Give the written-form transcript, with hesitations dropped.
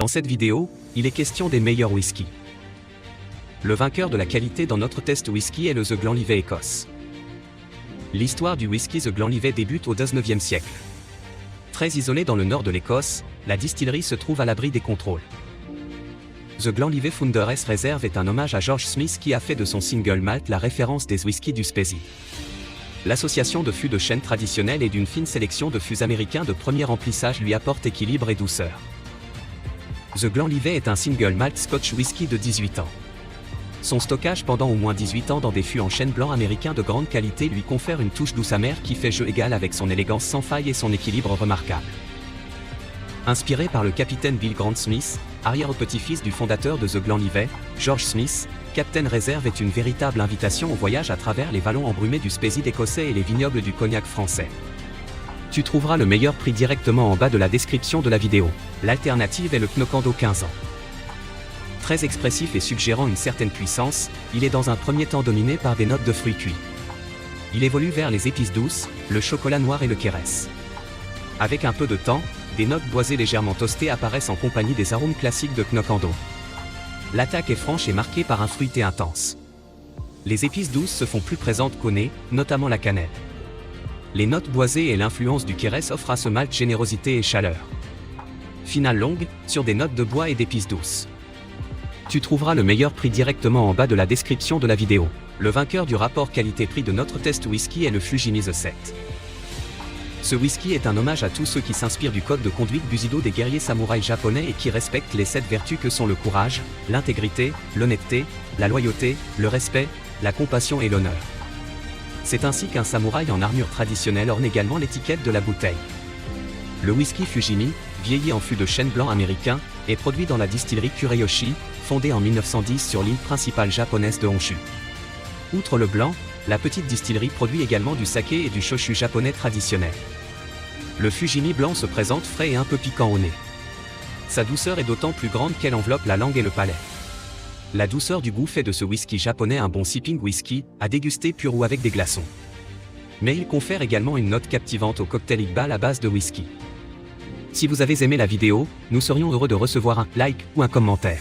Dans cette vidéo, il est question des meilleurs whiskies. Le vainqueur de la qualité dans notre test whisky est le The Glenlivet Écosse. L'histoire du whisky The Glenlivet débute au XIXe siècle. Très isolée dans le nord de l'Écosse, la distillerie se trouve à l'abri des contrôles. The Glenlivet Founders Reserve est un hommage à George Smith qui a fait de son single malt la référence des whiskies du Speyside. L'association de fûts de chêne traditionnels et d'une fine sélection de fûts américains de premier remplissage lui apporte équilibre et douceur. The Glenlivet est un single malt Scotch whisky de 18 ans. Son stockage pendant au moins 18 ans dans des fûts en chêne blanc américain de grande qualité lui confère une touche douce amère qui fait jeu égal avec son élégance sans faille et son équilibre remarquable. Inspiré par le capitaine Bill Grant Smith, arrière-petit-fils du fondateur de The Glenlivet, George Smith, Captain Reserve est une véritable invitation au voyage à travers les vallons embrumés du Speyside écossais et les vignobles du cognac français. Tu trouveras le meilleur prix directement en bas de la description de la vidéo. L'alternative est le Knockando 15 ans. Très expressif et suggérant une certaine puissance, il est dans un premier temps dominé par des notes de fruits cuits. Il évolue vers les épices douces, le chocolat noir et le kérès. Avec un peu de temps, des notes boisées légèrement toastées apparaissent en compagnie des arômes classiques de Knockando. L'attaque est franche et marquée par un fruité intense. Les épices douces se font plus présentes qu'au nez, notamment la cannelle. Les notes boisées et l'influence du kérès offrent à ce malt générosité et chaleur. Finale longue, sur des notes de bois et d'épices douces. Tu trouveras le meilleur prix directement en bas de la description de la vidéo. Le vainqueur du rapport qualité-prix de notre test whisky est le Fujimi The 7. Ce whisky est un hommage à tous ceux qui s'inspirent du code de conduite Bushido des guerriers samouraïs japonais et qui respectent les 7 vertus que sont le courage, l'intégrité, l'honnêteté, la loyauté, le respect, la compassion et l'honneur. C'est ainsi qu'un samouraï en armure traditionnelle orne également l'étiquette de la bouteille. Le whisky Fujimi, vieilli en fût de chêne blanc américain, est produit dans la distillerie Kureyoshi, fondée en 1910 sur l'île principale japonaise de Honshu. Outre le blanc, la petite distillerie produit également du saké et du shochu japonais traditionnel. Le Fujimi blanc se présente frais et un peu piquant au nez. Sa douceur est d'autant plus grande qu'elle enveloppe la langue et le palais. La douceur du goût fait de ce whisky japonais un bon sipping whisky, à déguster pur ou avec des glaçons. Mais il confère également une note captivante au cocktail Iqbal à base de whisky. Si vous avez aimé la vidéo, nous serions heureux de recevoir un like ou un commentaire.